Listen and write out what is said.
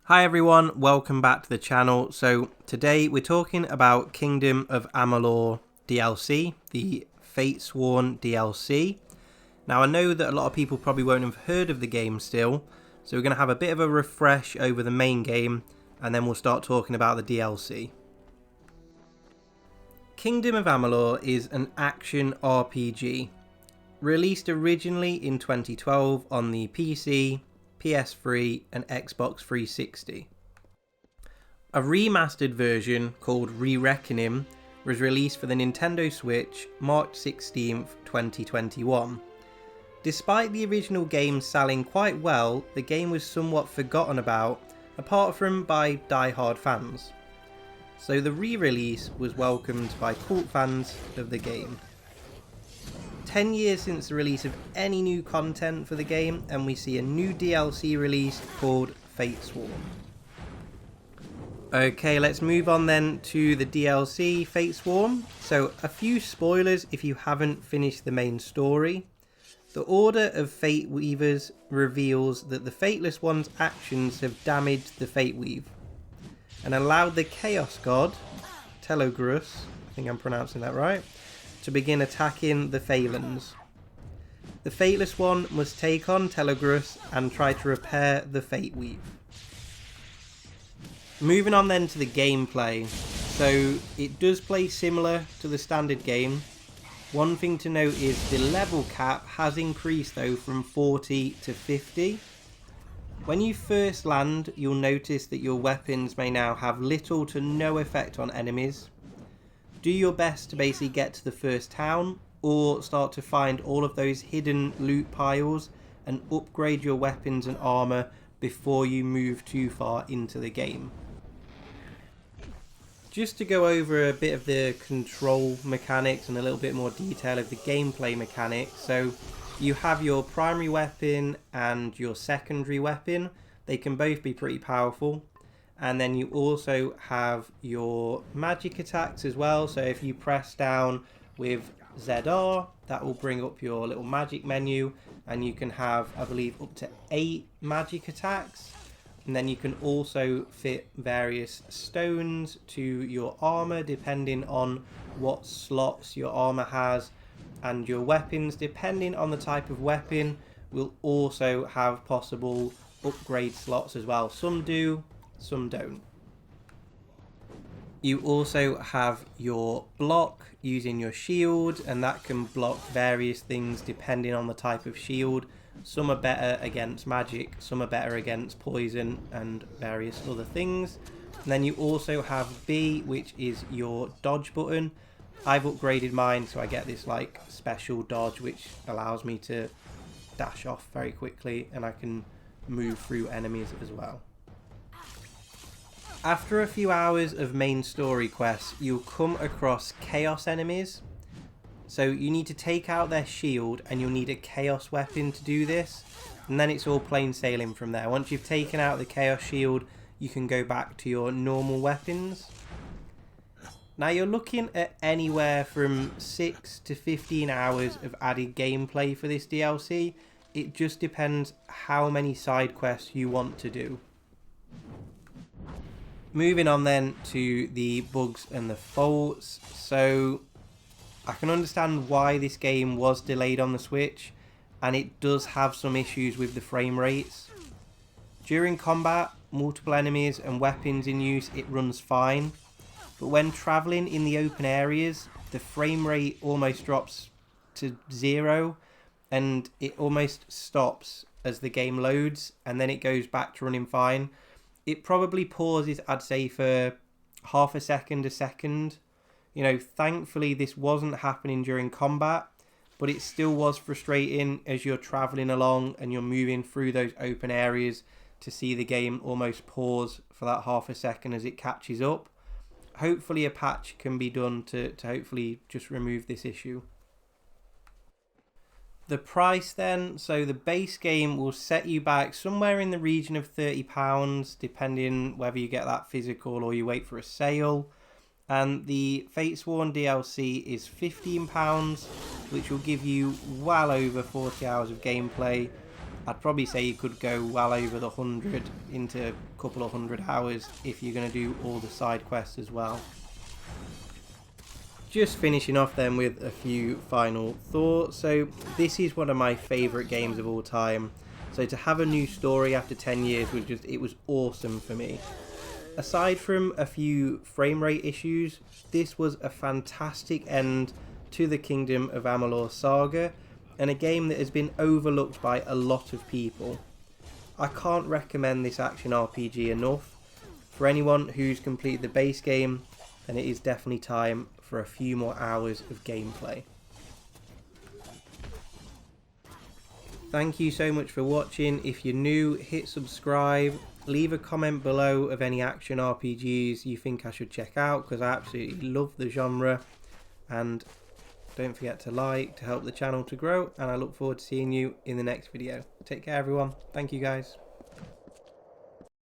Hi everyone, welcome back to the channel. So today we're talking about Kingdom of Amalur DLC, the Fatesworn DLC. Now I know that a lot of people probably won't have heard of the game still, so we're going to have a bit of a refresh over the main game and then we'll start talking about the DLC. Kingdom of Amalur is an action RPG, released originally in 2012 on the PC, PS3 and Xbox 360. A remastered version called Re-Reckoning was released for the Nintendo Switch March 16th, 2021. Despite the original game selling quite well, the game was somewhat forgotten about, apart from by die-hard fans. So the re-release was welcomed by cult fans of the game. 10 years since the release of any new content for the game, and we see a new DLC released called Fatesworn. Okay, let's move on then to the DLC Fatesworn. So a few spoilers if you haven't finished the main story. The Order of Fate Weavers reveals that the Fateless One's actions have damaged the Fate Weave and allowed the Chaos God, Telogrus, I think I'm pronouncing that right, to begin attacking the Phalans. The Fateless One must take on Telogrus and try to repair the Fate Weave. Moving on then to the gameplay. So it does play similar to the standard game. One thing to note is the level cap has increased though from 40 to 50. When you first land, you'll notice that your weapons may now have little to no effect on enemies. Do your best to basically get to the first town, or start to find all of those hidden loot piles and upgrade your weapons and armor before you move too far into the game. Just to go over a bit of the control mechanics and a little bit more detail of the gameplay mechanics. So you have your primary weapon and your secondary weapon. They can both be pretty powerful. And then you also have your magic attacks as well. So if you press down with ZR, that will bring up your little magic menu. And you can have, I believe, up to 8 magic attacks. And then you can also fit various stones to your armor depending on what slots your armor has. And your weapons, depending on the type of weapon, will also have possible upgrade slots as well. Some do, some don't. You also have your block using your shield, and that can block various things depending on the type of shield. Some are better against magic, some are better against poison and various other things. And then you also have B, which is your dodge button. I've upgraded mine so I get this like special dodge which allows me to dash off very quickly, and I can move through enemies as well. After a few hours of main story quests, you'll come across chaos enemies. So you need to take out their shield and you'll need a chaos weapon to do this. And then it's all plain sailing from there. Once you've taken out the chaos shield, you can go back to your normal weapons. Now you're looking at anywhere from 6 to 15 hours of added gameplay for this DLC. It just depends how many side quests you want to do. Moving on then to the bugs and the faults. So I can understand why this game was delayed on the Switch, and it does have some issues with the frame rates. During combat, multiple enemies and weapons in use, it runs fine. But when travelling in the open areas, the frame rate almost drops to 0, and it almost stops as the game loads, and then it goes back to running fine. It probably pauses, I'd say, for half a second. You know, thankfully this wasn't happening during combat, but it still was frustrating as you're travelling along and you're moving through those open areas to see the game almost pause for that half a second as it catches up. Hopefully a patch can be done to hopefully just remove this issue. The price then, so the base game will set you back somewhere in the region of £30, depending whether you get that physical or you wait for a sale. And the Fatesworn DLC is £15, which will give you well over 40 hours of gameplay. I'd probably say you could go well over the 100 into a couple of 100 hours if you're going to do all the side quests as well. Just finishing off then with a few final thoughts. So this is one of my favourite games of all time. So to have a new story after 10 years was it was awesome for me. Aside from a few frame rate issues, this was a fantastic end to the Kingdom of Amalur saga, and a game that has been overlooked by a lot of people. I can't recommend this action RPG enough. For anyone who's completed the base game, then it is definitely time for a few more hours of gameplay. Thank you so much for watching. If you're new, hit subscribe. Leave a comment below of any action RPGs you think I should check out, because I absolutely love the genre. And don't forget to like to help the channel to grow, and I look forward to seeing you in the next video. Take care everyone. Thank you guys.